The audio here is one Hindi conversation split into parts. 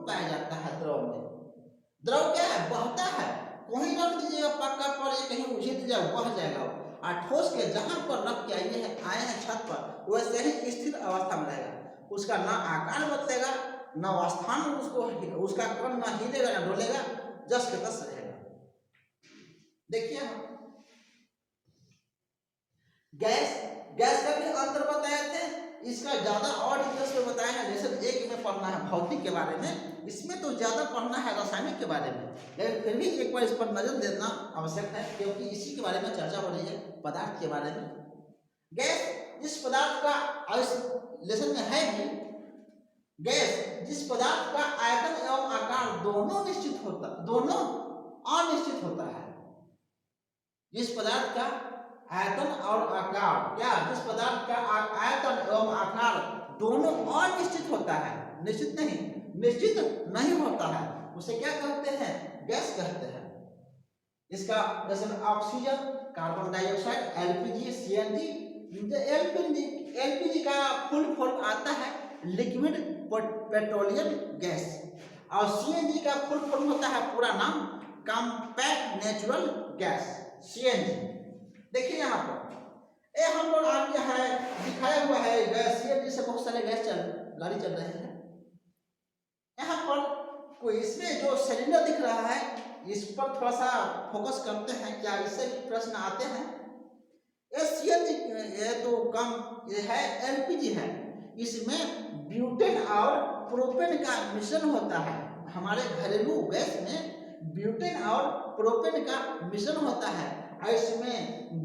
पाया जाता है द्रव में। द्रव क्या है, बहता है, कहीं रख दीजिएगा पक्का पर, ये कहीं उछित जाए बह जाएगा। और ठोस के जहां पर रख के आए हैं छत पर, वैसे ही स्थिर अवस्था में रहेगा। उसका ना आकार बदलेगा, ना स्थान उसको, उसका कण ना हिलेगा ना डोलेगा, जस के तस रहेगा। देखिए गैस, गैस का भी अंतर बताए थे, इसका ज्यादा और डिटेल्स में बताया है। लेसन 1 में पढ़ना है भौतिक के बारे में, इसमें तो ज्यादा पढ़ना है रासायनिक के बारे में, लेकिन फिर भी एक बार इस पर नजर देना आवश्यक है, क्योंकि इसी के बारे में चर्चा हो रही है, पदार्थ के बारे में। गैस जिस पदार्थ का लेसन में है भी, गैस जिस पदार्थ का आयतन एवं आकार दोनों अनिश्चित होता है। जिस पदार्थ का आयतन और आकार, क्या, जिस पदार्थ का आयतन एवं आकार दोनों अनिश्चित होता है, निश्चित नहीं होता है, उसे क्या कहते हैं, गैस कहते हैं। इसका जैसे oxygen, carbon dioxide, LPG, CNG. LPG का फुल फॉर्म आता है लिक्विड पेट्रोलियम गैस, और सीएनजी का फुल फॉर्म होता है पूरा नाम कॉम्पैक्ट नेचुरल गैस, सीएनजी। देखिए यहाँ पर हम लोग आपके है दिखाया हुआ है गैस, सीएनजी से बहुत सारे गैस गाड़ी चल रहे हैं। यहाँ पर कोई इसमें जो सिलेंडर दिख रहा है, इस पर थोड़ा सा फोकस करते हैं, क्या इससे भी प्रश्न आते हैं। ये सीएनजी ये तो कम ये है, एलपीजी है, इसमें ब्यूटेन और प्रोपेन का मिश्रण होता है। हमारे घरेलू गैस में ब्यूटेन और प्रोपेन का मिश्रण होता है। और इसमें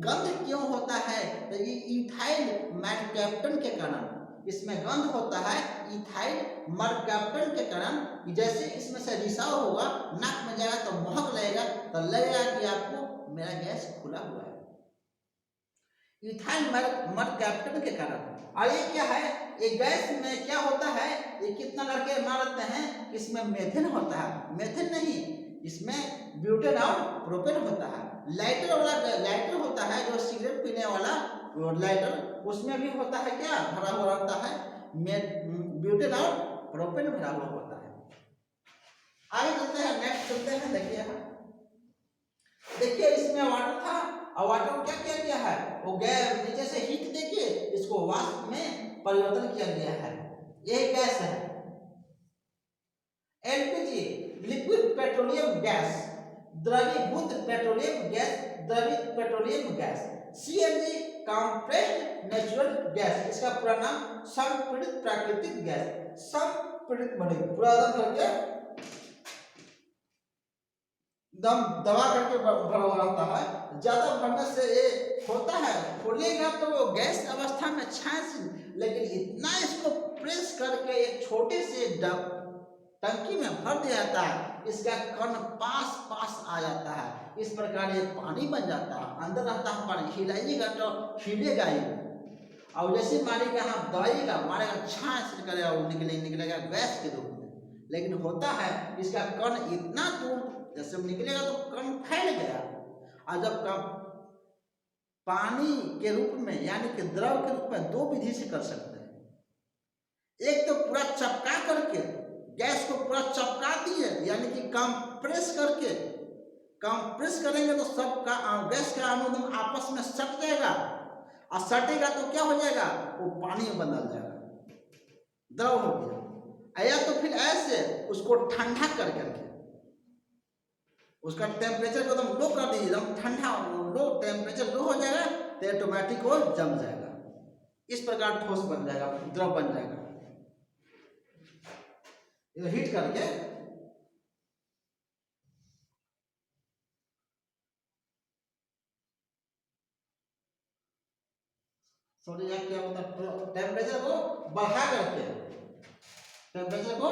गंध क्यों होता है, तो ये इथाइल मरकैप्टन के कारण इसमें गंध होता है, इथाइल मरकैप्टन के कारण। जैसे इसमें से रिसाव होगा, नाक में जाएगा तो महक लगेगा, तो लगेगा कि आपको मेरा गैस खुला हुआ है, इथाइल मरकैप्टन के कारण। और ये क्या है, ये गैस में क्या होता है, ये कितना लड़के मारते हैं, इसमें मेथेन होता है, मेथेन नहीं, इसमें ब्यूटेन और प्रोपेन होता है। लाइटर होता है जो सिगरेट पीने वाला लाइटर, उसमें भी होता है, क्या भरा हुआ रहता है, ब्यूटेन और प्रोपेन भरा हुआ होता है। आगे चलते हैं, नेक्स्ट चलते हैं। देखिए इसमें वाटर था, और वाटर को क्या किया गया है, वो गैस नीचे से हीट देके इसको वाष्प में परिवर्तन किया गया है, यही गैस है। एलपीजी लिक्विड पेट्रोलियम गैस, द्रवीभूत petroleum gas. CNG compressed natural gas, इसका पूरा नाम संपीड़ित प्राकृतिक गैस। संपीड़ित बने पूरा करके दम दबा करके भरा हुआ रहता है, ज्यादा भरने से ये होता है, खोलेगा तो वो गैस अवस्था में छाछ, लेकिन इतना इसको प्रेस करके एक छोटे से टंकी में भर दिया जाता है, इसका कण पास आ जाता है, इस प्रकार ये पानी बन जाता है। अंदर रहता है पानी, हिलाइएगा तो हिलेगा ही, और जैसे मारेगा हम दबाइएगा, मारेगा छाछ करेगा, वो निकलेगा गैस के रूप में। लेकिन होता है इसका कण इतना दूर जैसे निकलेगा तो कण फैल गया, और जब पानी के रूप में यानी कि द्रव के रूप में दो विधि से कर सकते हैं। एक तो पूरा चपका करके गैस को पूरा चपका दिए, यानी कि कंप्रेस करेंगे तो सबका गैस का अणु आपस में सट जाएगा, और सटेगा तो क्या हो जाएगा, वो पानी में बदल जाएगा, द्रव हो गया। या तो फिर ऐसे उसको ठंडा करके उसका टेम्परेचर को एकदम लो कर दीजिए, एकदम ठंडा लो, टेम्परेचर लो हो जाएगा तो ऑटोमेटिक वो जम जाएगा, इस प्रकार ठोस बन जाएगा, द्रव बन जाएगा। ये हीट करके क्या होता है, टेम्परेचर को बढ़ा करके, टेम्परेचर को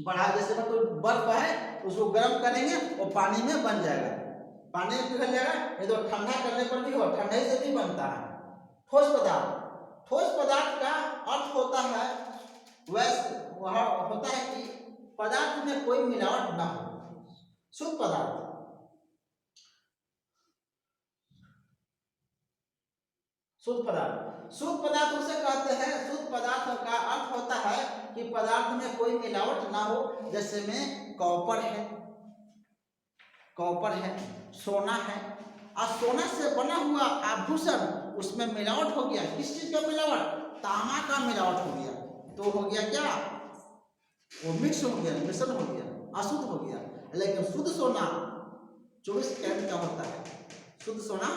बढ़ा, जैसे मतलब बर्फ है उसको गर्म करेंगे वो पानी में बन जाएगा, पानी में पिघल जाएगा। ये तो ठंडा करने पर भी हो, ठंडाई से भी बनता है ठोस पदार्थ। ठोस पदार्थ का अर्थ होता है वैसे वह होता है कि पदार्थ में कोई मिलावट ना हो, शुद्ध पदार्थ। शुद्ध पदार्थ। शुद्ध पदार्थ उसे कहते हैं, शुद्ध पदार्थ का अर्थ होता है कि पदार्थ में कोई मिलावट ना हो। जैसे में कॉपर है, कॉपर है, सोना है, और सोना से बना हुआ आभूषण उसमें मिलावट हो गया। किस चीज का मिलावट? तांबा का मिलावट हो गया, तो हो गया क्या? वो मिक्स हो गया, मिश्रण हो गया, अशुद्ध हो गया। लेकिन शुद्ध सोना 24 कैरेट का होता है। शुद्ध सोना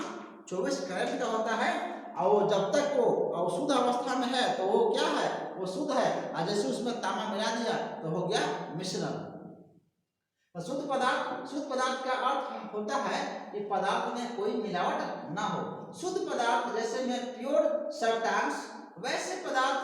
24 कैरेट का होता है, और वो जब तक वो शुद्ध अवस्था में है तो वो क्या है? वो शुद्ध है। और जैसे उसमें तांबा मिला दिया तो हो गया मिश्रण। तो शुद्ध पदार्थ का अर्थ होता है कि पदार्थ में कोई मिलावट ना हो। शुद्ध पदार्थ जैसे में प्योर सब्सटेंस, वैसे पदार्थ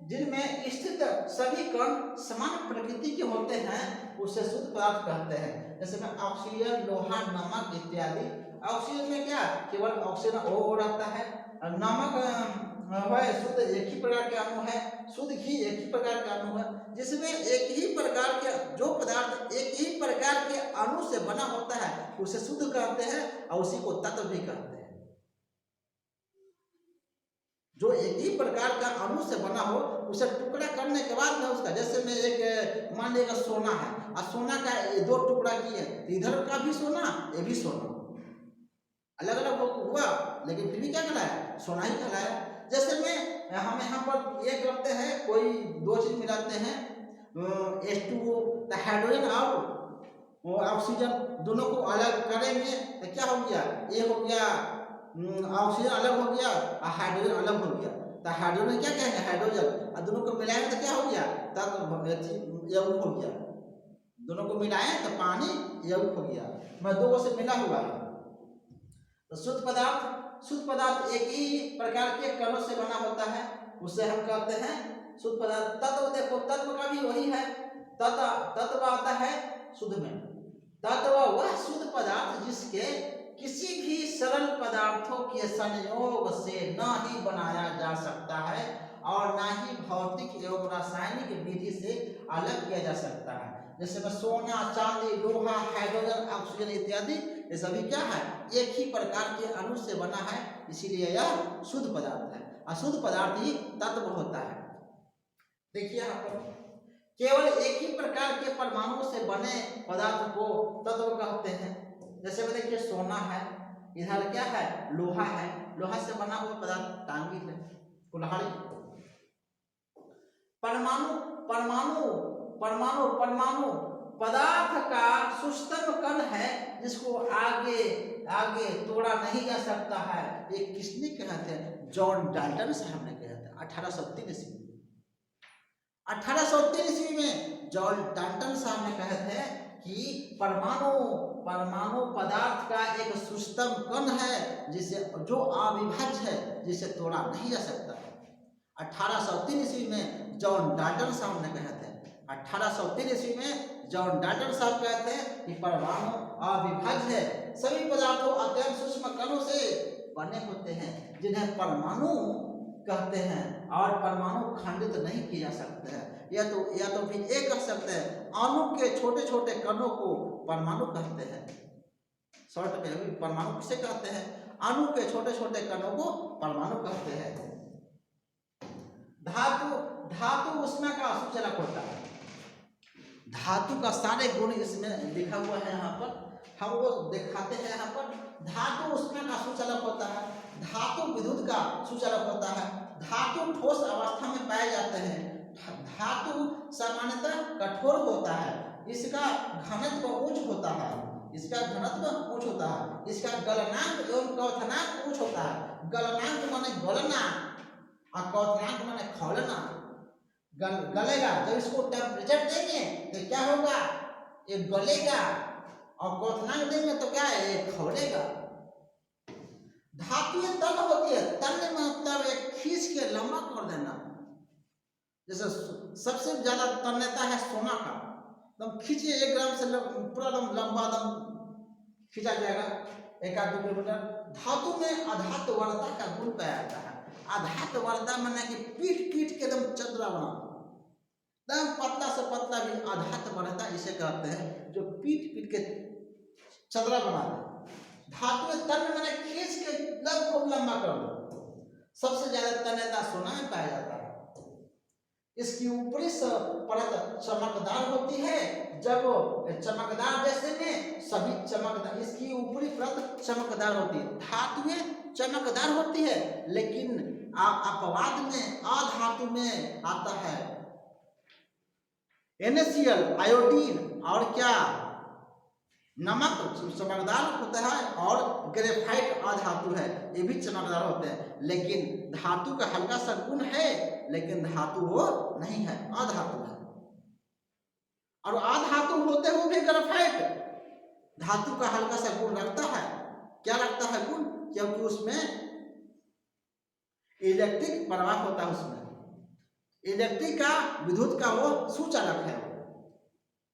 जिनमें स्थित सभी कण समान प्रकृति के होते हैं उसे शुद्ध पदार्थ कहते हैं। जैसे में ऑक्सीजन, लोहा, नमक इत्यादि। ऑक्सीजन में क्या? केवल ऑक्सीजन O रहता है। नमक है शुद्ध एक ही प्रकार के अणु है। शुद्ध घी एक ही प्रकार का अणु है। जिसमें एक ही प्रकार के जो पदार्थ एक ही प्रकार के अणु से बना होता है उसे शुद्ध कहते हैं, और उसी को तत्व भी कहते हैं। जो एक ही प्रकार का अणु से बना हो उसे टुकड़ा करने के बाद में उसका, जैसे में एक मान लीजिएगा सोना है, और सोना का 2 टुकड़ा किए, इधर का भी सोना, ये भी सोना, अलग अलग हुआ लेकिन फिर भी क्या कहलाया? सोना ही कहलाया। जैसे में हम यहाँ पर ये करते हैं, कोई 2 चीज मिलाते हैं, H2O, हाइड्रोजन और ऑक्सीजन दोनों को अलग करेंगे तो क्या हो गया? ये हो गया ऑक्सीजन अलग हो गया और हाइड्रोजन अलग हो गया। तो हाइड्रोजन क्या कहेंगे? हाइड्रोजन। और दोनों को मिलाएंगे तो क्या हो गया? तब यौगिक हो गया। दोनों को मिलाएं तो पानी यौगिक हो गया। मैं 2 से मिला हुआ है। तो शुद्ध पदार्थ एक ही प्रकार के कणों से बना होता है, उसे हम कहते हैं शुद्ध पदार्थ। तत्व देखो, तत्व का भी वही है। तत्व आता है शुद्ध में। तत्व वह शुद्ध पदार्थ जिसके किसी भी सरल पदार्थों के संयोग से न ही बनाया जा सकता है और न ही भौतिक एवं रासायनिक विधि से अलग किया जा सकता है। जैसे में सोना, चांदी, लोहा, हाइड्रोजन, ऑक्सीजन इत्यादि, ये सभी क्या है? एक ही प्रकार के अणु से बना है, इसीलिए यह शुद्ध पदार्थ है। अशुद्ध पदार्थ ही तत्व होता है। देखिए यहाँ पर केवल एक ही प्रकार के परमाणु से बने पदार्थ को तत्व कहते हैं। जैसे में देखिए सोना है, इधर क्या है? लोहा है, लोहा से बना हुआ पदार्थ टांगी है, कुल्हाड़ी। परमाणु पदार्थ का सूक्ष्मतम कण है जिसको आगे तोड़ा नहीं जा सकता है। ये किसने कहते हैं? जॉन डाल्टन साहब ने कहते हैं 1803 ईस्वी में। 1803 ईस्वी में जॉन डाल्टन साहब ने कहते हैं कि परमाणु पदार्थ का एक सूक्ष्मतम कण है जो अविभाज्य है, जिसे तोड़ा नहीं जा सकता है। 1803 ईस्वी में जॉन डाल्टन साहब ने कहते हैं। 1803 ईस्वी में जॉन डाल्टन साहब कहते हैं कि परमाणु अविभाज्य है। सभी पदार्थों अत्यंत सूक्ष्म कणों से बने होते हैं जिन्हें परमाणु कहते हैं, और परमाणु खंडित नहीं किए जा सकते हैं। या तो फिर ये कह सकते हैं अणु के छोटे छोटे कणों को परमाणु कहते हैं। शॉर्ट में परमाणु किसे कहते हैं? अणु के छोटे छोटे कणों को परमाणु कहते हैं। धातु उसमें का सूचक होता है। धातु का सारे गुण इसमें लिखा हुआ है, यहाँ पर हम वो दिखाते हैं। यहाँ पर धातु उसमें का सूचक होता है, धातु विद्युत का सूचक होता है, धातु ठोस अवस्था में पाए जाते हैं, धातु सामान्यतः कठोर होता है, इसका घनत्व उच्च होता है, इसका गलनांक एवं क्वथनांक उच्च होता है। गलनांक माने गलना और क्वथनांक माने खौलना। गलेगा, जब इसको टेम्परेचर देंगे तो क्या होगा? ये गलेगा, और क्वथनांक देंगे तो क्या है? ये खौलेगा। धातु तल होती है, तल मतलब एक खींच के लंबा कर देना। जैसे सबसे ज्यादा तन्यता है सोना का, एकदम खींचिए 1 ग्राम से पूरा लंबा दम खींचा जाएगा 1-2 किलोमीटर। धातु में अधात्वर्ता का गुण पाया जाता है। अधात्वर्ता माने कि पीट के एकदम चतरा बना, एकदम पतला से पतला भी अधात्वर्ता इसे कहते हैं, जो पीट के चतरा बना दे। धातु तन्य मैंने खींच के लब खूब लंबा कर दो। सबसे ज्यादा तन्यता सोना में पाया जाता है। इसकी ऊपरी परत चमकदार होती है। जब चमकदार जैसे में सभी चमकदार, इसकी ऊपरी परत चमकदार होती है। धातुएं चमकदार होती है, लेकिन अपवाद में अधातु में आता है NaCl, आयोडीन और क्या नमक चमकदार होता है, और ग्रेफाइट अधातु है, ये भी चमकदार होते हैं। लेकिन धातु का हल्का सा गुण है, लेकिन धातु वो नहीं है, अधातु है। और अधातु होते हुए भी ग्रेफाइट धातु का हल्का सा गुण रखता है। क्या रखता है गुण? क्योंकि उसमें इलेक्ट्रिक प्रवाह होता है, उसमें इलेक्ट्रिक का विद्युत का वो सुचालक है।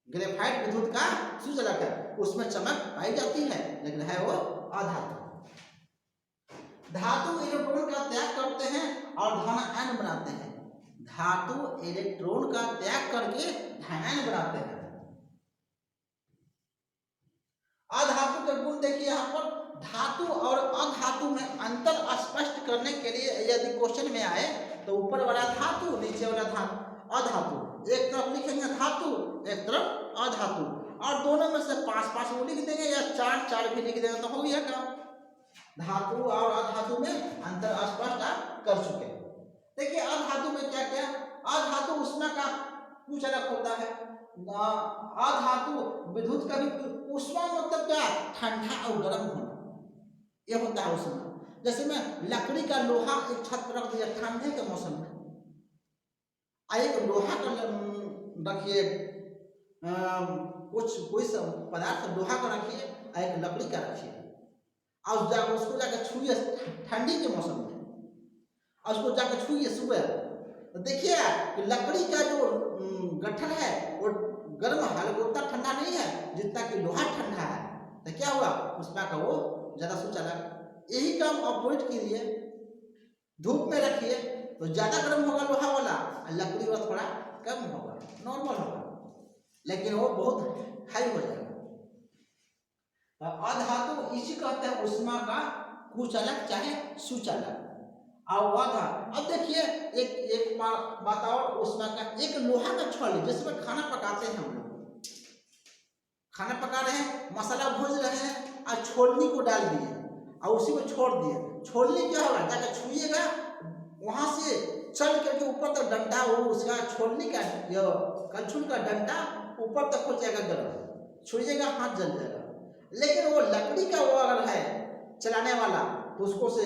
ग्रेफाइट विद्युत का सुचालक है, उसमें चमक पाई जाती है, लेकिन है वो अधातु। धातु इलेक्ट्रॉन का त्याग करते हैं और धन आयन बनाते हैं। धातु इलेक्ट्रॉन का त्याग करके धन आयन बनाते हैं। अधातु के गुण देखिए यहाँ पर। धातु और अधातु में अंतर स्पष्ट करने के लिए यदि क्वेश्चन में आए तो ऊपर वाला धातु, नीचे वाला धातु अधातु, एक तरफ लिखेंगे धातु, एक तरफ अधातु, और दोनों में से 5-5 वो लिख देंगे या 4-4 भी लिख देंगे तो हो गया काम। धातु और अधातु में अंतर स्पष्ट आप कर चुके। देखिए अधातु में क्या क्या, अधातु उष्मा का कुछ अलग होता है। अधातु विद्युत का भी, उष्मा मतलब क्या, ठंडा और गर्म होना, ये होता है उष्मा। जैसे में लकड़ी का लोहा एक छत पर रख दिया ठंडे के मौसम में, एक लोहा का रखिए, कोई पदार्थ लोहा का रखिए, एक लकड़ी का रखिए, और जाकर उसको जाकर छुइए ठंडी के मौसम में, और उसको जाकर छुइए सुबह, तो देखिए कि लकड़ी का जो गठन है वो गर्म है, उतना ठंडा नहीं है जितना कि लोहा ठंडा है। तो क्या हुआ, उसका का वो ज्यादा सुचालक। यही काम अवॉइड कीजिए, धूप में रखिए तो ज्यादा गर्म होगा लोहा वाला, और लकड़ी वाला थोड़ा कम होगा, नॉर्मल होगा, लेकिन वो बहुत हाई हो जाएगा। अधातु इसी कहते हैं उष्मा का कुचालक चाहे सुचालक। अब देखिए एक बात और, उष्मा का एक लोहा का छड़, जिसमें खाना पकाते हैं हम लोग, खाना पका रहे हैं, मसाला भूज रहे हैं, और छोलनी को डाल दिए और उसी में छोड़ दिए। छोलनी क्या होगा, जाकर छुइएगा, वहां से चल करके ऊपर तक डंडा, वो उसका छोलनी का कलछुल का डंडा ऊपर तक हो जाएगा गर्म, छुइएगा हाथ जल जाएगा। लेकिन वो लकड़ी का वो अगर है चलाने वाला, तो उसको से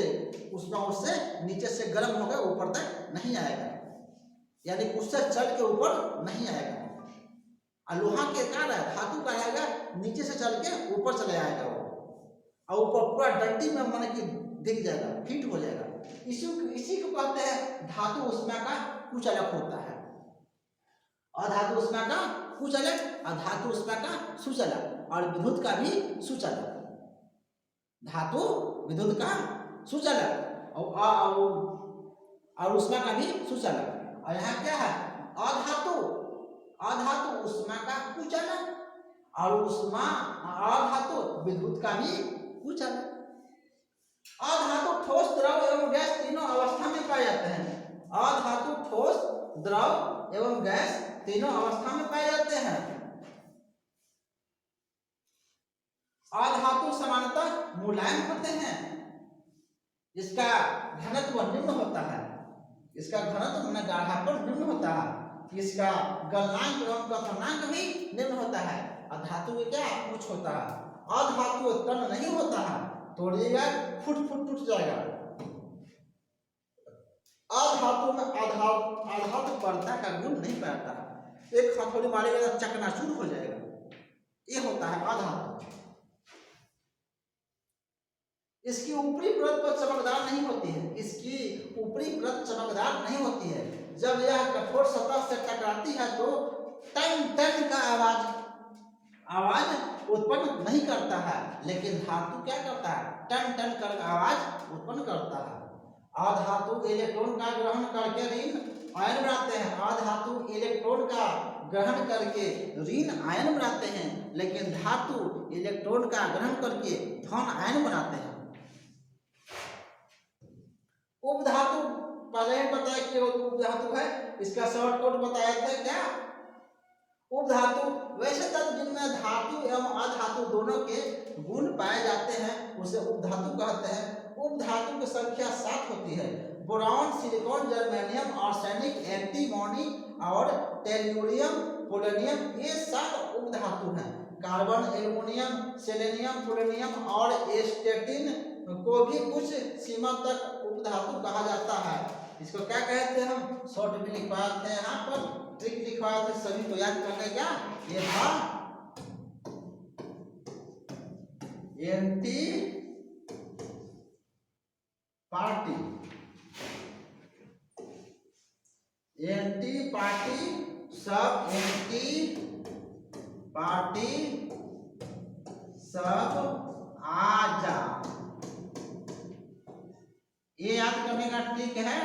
उससे नीचे से गर्म होगा, ऊपर तक नहीं आएगा, यानी उससे चल के ऊपर नहीं आएगा। और लोहा के कार है, धातु का आएगा, नीचे से चल के ऊपर चले आएगा वो, और ऊपर पूरा डंडी में मन की दिख जाएगा, फिट हो जाएगा। इसी को कहते हैं धातु उष्मा का कुचालक होता है। अधातु उष्मा का कुचालक, धातु उष्मा का सुचालक, और विद्युत का भी सुचालक। धातु विद्युत का सुचालक और उष्मा का भी सुचालक। और यहाँ क्या है, अधातु उष्मा का कुचालक, और अधातु विद्युत का भी कुचालक। अधातु ठोस, द्रव एवं गैस तीनों अवस्था में पाए जाते हैं। अधातु ठोस, द्रव एवं गैस तीनों अवस्था में पाए जाते हैं। अधातु सामान्यतः मुलायम होते हैं, इसका घनत्व निम्न होता है, इसका घनत्व में गाढ़ापन निम्न होता है, इसका गलनांक एवं कथनांक भी निम्न होता है। अधातु में क्या कुछ होता है, अधातु तन नहीं होता है, तोड़िएगा फुट टूट जाएगा। अधातु में आधातु परता का गुण नहीं पाता है, एक हथौड़ी मारेगा तो चकनाचूर हो जाएगा, ये होता है अधातु। इसकी ऊपरी परत पर चमकदार नहीं होती है, इसकी ऊपरी परत चमकदार नहीं होती है। जब यह कठोर सतह से टकराती है तो टन टन का आवाज उत्पन्न नहीं करता है, लेकिन धातु क्या करता है, टन टन कर आवाज उत्पन्न करता है। अधातु इलेक्ट्रॉन का ग्रहण करके ऋण आयन बनाते हैं, अधातु इलेक्ट्रॉन का ग्रहण करके ऋण आयन बनाते हैं, लेकिन धातु इलेक्ट्रॉन का ग्रहण करके धन आयन बनाते हैं। उपधातु पहले ही बताया कि उपधातु है, इसका शॉर्टकट बताया था क्या, उपधातु वैसे तत्व जिनमें धातु एवं अधातु दोनों के गुण पाए जाते हैं उसे उपधातु कहते हैं। उपधातु की संख्या 7 होती है। Boron, silicon, germanium, arsenic, antimony और टेल्यूरियम, पोलोनियम, ये 7 उपधातु हैं। कार्बन, एल्युमिनियम, सेलेनियम, फ्लोरीनियम और एस्टेटिन को भी कुछ सीमा तक उपधातु कहा जाता है। इसको क्या कहते हैं, हम शॉर्ट में लिखवाए थे, यहाँ पर ट्रिक लिखवाए थे, सभी को याद करने क्या, ये था एंटी पार्टी, एंटी पार्टी सब, एंटी पार्टी सब आजा, ये याद करने का ट्रिक है,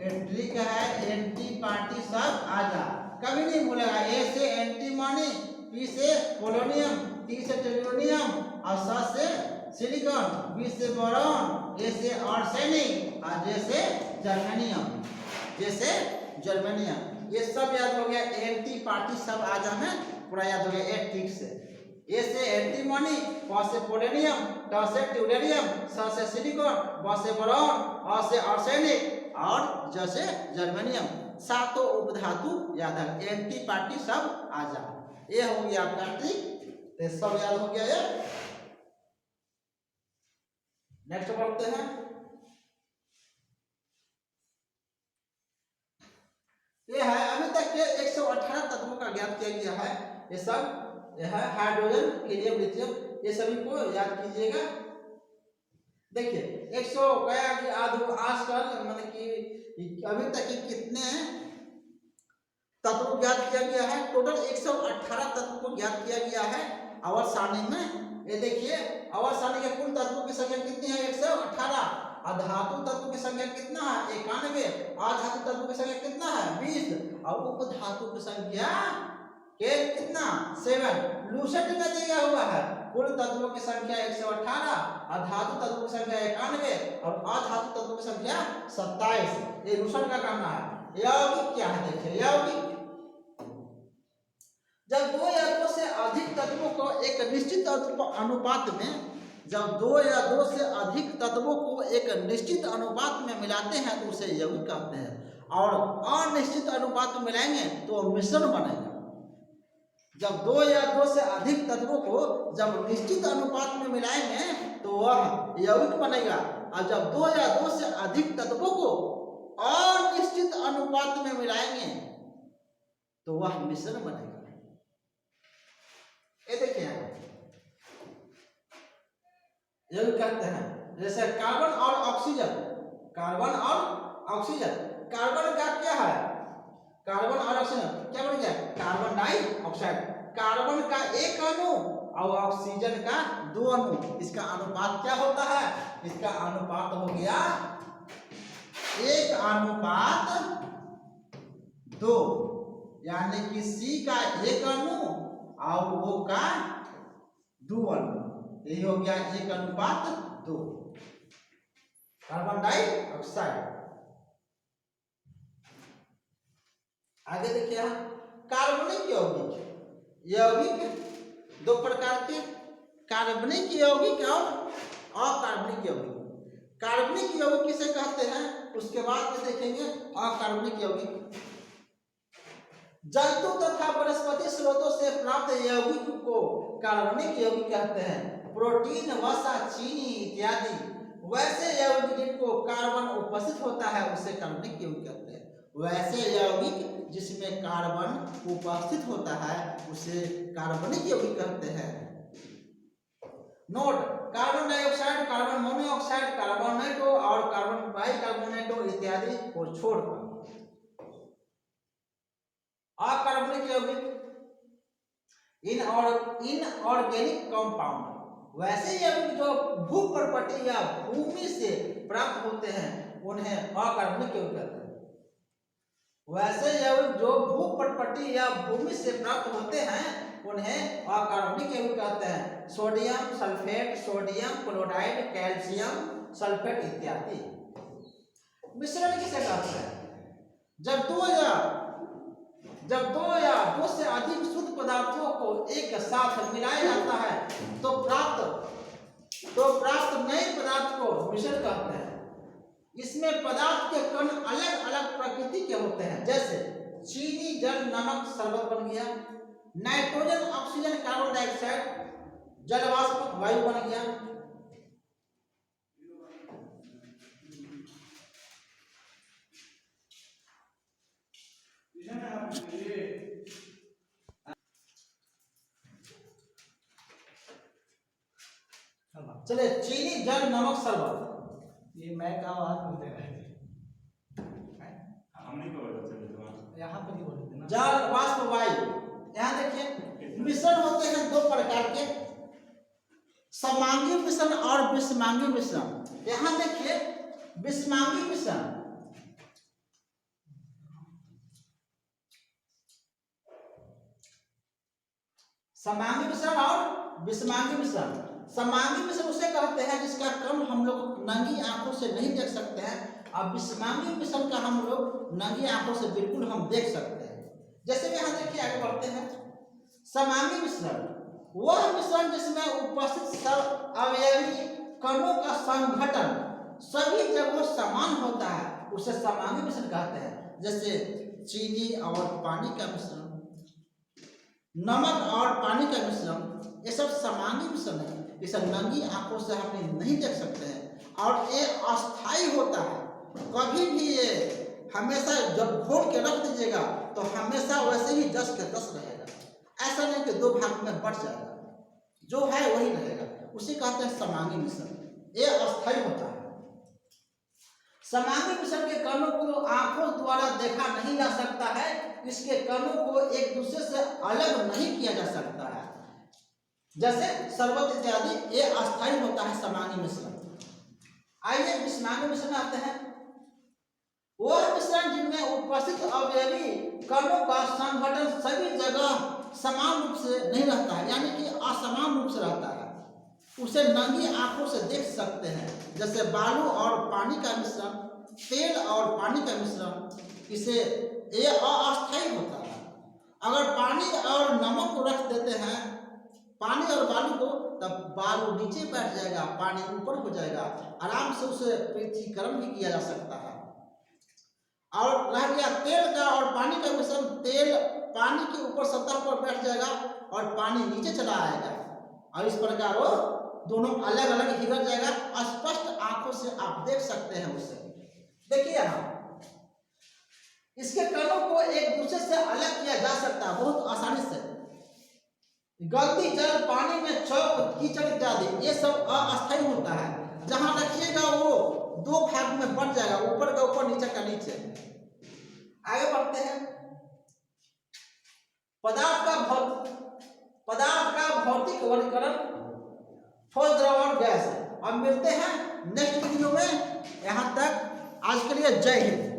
ट्रिक है एंटी पार्टी सब आजा, कभी नहीं भूलेगा। ए से एंटीमोनी, पी से पोलोनियम, टी से टेल्यूरियम और स से सिलिकॉन, बी से बोरॉन, ए से आर्सेनिक और जे से जर्मेनियम, जैसे जर्मेनियम, ये सब याद हो गया। एंटी पार्टी सब आजा में पूरा याद हो गया ये ट्रिक से। ए से एंटीमोनी, प से पोलोनियम, ट से टेल्यूरियम, स से सिलिकॉन, ब से बोरॉन, अ से आर्सेनिक और ज से जर्मेनियम, 7 उपधातु याद है। एंटी पार्टी सब आजा, ये हो गया आपका ट्रिक, तो सब याद हो गया ये। नेक्स्ट पढ़ते हैं, ये है अभी तक के 118 तत्वों का ज्ञात किया गया है। ये सब यह है हाइड्रोजन, हीलियम, लिथियम, ये सभी को याद कीजिएगा। देखिए 100 गया कि आजकल मतलब कि अभी तक कितने तत्व ज्ञात किया गया है, टोटल 118 तत्व को ज्ञात किया गया है आवर्त सारणी में। ये देखिए आवर्त सारणी के कुल तत्वों की संख्या कितनी है, 118। अधातु तत्व की संख्या कितना है, 91। अधातु तत्व की संख्या कितना है, 20। और उपधातु की संख्या के कितना, 7। लूसेंट में दिया हुआ है कुल तत्वों की संख्या 118, अधातु तत्वों की संख्या 91 और अधातु तत्वों की संख्या 27। ये लूसेंट का कहना है। यौगिक क्या है, देखिए यौगिक जब 2 या 2 से अधिक तत्वों को एक निश्चित अनुपात में, जब 2 या 2 से अधिक तत्वों को एक निश्चित अनुपात में मिलाते हैं तो उसे यौगिक कहते हैं, और अनिश्चित अनुपात में मिलाएंगे तो मिश्रण बनेगा। जब 2 या 2 से अधिक तत्वों को जब निश्चित अनुपात में मिलाएंगे तो वह यौगिक बनेगा, और जब 2 या 2 से अधिक तत्वों को अनिश्चित अनुपात में मिलाएंगे तो वह मिश्रण बनेगा। ये देखिए यौगिक कहते हैं, जैसे कार्बन और ऑक्सीजन, कार्बन और ऑक्सीजन, कार्बन का क्या है, कार्बन और ऑक्सीजन क्या बन गया, कार्बन डाइऑक्साइड। कार्बन का 1 अणु और ऑक्सीजन का 2 अणु, इसका अनुपात क्या होता है, इसका अनुपात हो गया 1:2, यानी कि C का 1 अणु और O का 2 अणु, यही हो गया 1:2 कार्बन डाइऑक्साइड। आगे देखिए कार्बनिक यौगिक, यौगिक 2 प्रकार के, कार्बनिक यौगिक और अकार्बनिक यौगिक। कार्बनिक यौगिक किसे कहते हैं, उसके बाद में देखेंगे अकार्बनिक यौगिक। जंतु तथा वनस्पति स्रोतों से प्राप्त यौगिक को कार्बनिक यौगिक कहते हैं। प्रोटीन, वसा, चीनी इत्यादि वैसे यौगिक जिनको कार्बन उपस्थित होता है उसे कार्बनिक यौगिक कहते हैं। वैसे यौगिक जिसमें कार्बन उपस्थित होता है उसे कार्बनिक यौगिक कहते हैं। Note, carbon dioxide, carbon monoxide, कार्बोनेटो और कार्बन बाइकार्बोनेटो इत्यादि को छोड़कर अकार्बनिक यौगिक इनऑर्गेनिक कंपाउंड, वैसे यौगिक जो भू प्रॉपर्टी या भूमि से प्राप्त होते हैं उन्हें अकार्बनिक यौगिक कहते हैं। वैसे यौगिक जो भूपटपटी या भूमि से प्राप्त होते हैं उन्हें अकार्बनिक यौगिक कहते हैं। Sodium sulphate, sodium chloride, calcium sulphate इत्यादि। मिश्रण किसे कहते हैं? जब दो या दो से अधिक शुद्ध पदार्थों को एक साथ मिलाया जाता है तो प्राप्त नए पदार्थ को मिश्रण कहते हैं। इसमें पदार्थ के कण अलग अलग प्रकृति के होते हैं, जैसे चीनी जल नमक शरबत बन गया, नाइट्रोजन ऑक्सीजन कार्बन डाइऑक्साइड जल वाष्प वायु बन गया। चले चीनी जल नमक शरबत, ये मैं का आवाज बोलते रहे हम नहीं बोल यहाँ पे नहीं बोलते ना। जल वाष्प वायु। यहाँ देखिए मिश्रण होते हैं दो प्रकार के, समांगी मिश्रण और विषमांगी मिश्रण। यहाँ देखिए विषमांगी मिश्रण, समांगी मिश्रण और विषमांगी मिश्रण। समांगी मिश्रण उसे कहते हैं जिसका क्रम हम लोग नंगी आंखों से नहीं देख सकते हैं, और विषमांगी मिश्रण का हम लोग नंगी आंखों से बिल्कुल हम देख सकते हैं। जैसे कि यहाँ देखिए आगे बढ़ते हैं। समांगी मिश्रण वह मिश्रण जिसमें उपस्थित सब अवयवी कणों का संघटन सभी जगहों समान होता है, उसे समांगी मिश्रण कहते हैं। जैसे चीनी और पानी का मिश्रण, नमक और पानी का मिश्रण, ये सब समांगी मिश्रण है। इसे नंगी आंखों से हम नहीं देख सकते हैं और ये अस्थाई होता है। कभी भी ये हमेशा जब घोल के रख दीजिएगा तो हमेशा वैसे ही 10 के 10 रहेगा। ऐसा नहीं कि दो भाग में बढ़ जाएगा, जो है वही रहेगा। उसी कहते हैं समांगी मिश्रण, ये अस्थाई होता है। समांगी मिश्रण के कणों को आंखों द्वारा देखा नहीं जा सकता है, इसके कणों को एक दूसरे से अलग नहीं किया जा सकता है। जैसे शरबत इत्यादि, ये अस्थाई होता है समांगी मिश्रण। आइए विषमांगी मिश्रण आते हैं। वह मिश्रण जिनमें उपस्थित अवयवी कणों का संघटन सभी जगह समान रूप से नहीं रहता है, यानी कि असमान रूप से रहता है, उसे नंगी आंखों से देख सकते हैं। जैसे बालू और पानी का मिश्रण, तेल और पानी का मिश्रण, इसे ये अस्थाई होता है। अगर पानी और नमक को रख देते हैं, पानी और बालू को, तब बालू नीचे बैठ जाएगा, पानी ऊपर हो जाएगा, आराम से उसे पृथ्वीकरण भी किया जा सकता है। और रह गया तेल का और पानी का मिश्रण, तेल पानी के ऊपर सतह पर बैठ जाएगा और पानी नीचे चला आएगा, और इस प्रकार वो दोनों अलग अलग हिगड़ जाएगा। स्पष्ट आंखों से आप देख सकते हैं उसे। देखिए यहाँ इसके कणों को एक दूसरे से अलग किया जा सकता है बहुत आसानी से। गलती जल, पानी में चौक, कीचड़ इत्यादि, ये सब अस्थायी होता है। जहां रखिएगा वो दो भाग में बढ़ जाएगा, ऊपर का ऊपर, नीचे का नीचे। आगे बढ़ते हैं। पदार्थ का भौतिक वर्गीकरण, ठोस, द्रव और गैस। अब मिलते हैं नेक्स्ट वीडियो में। यहाँ तक आज के लिए जय हिंद।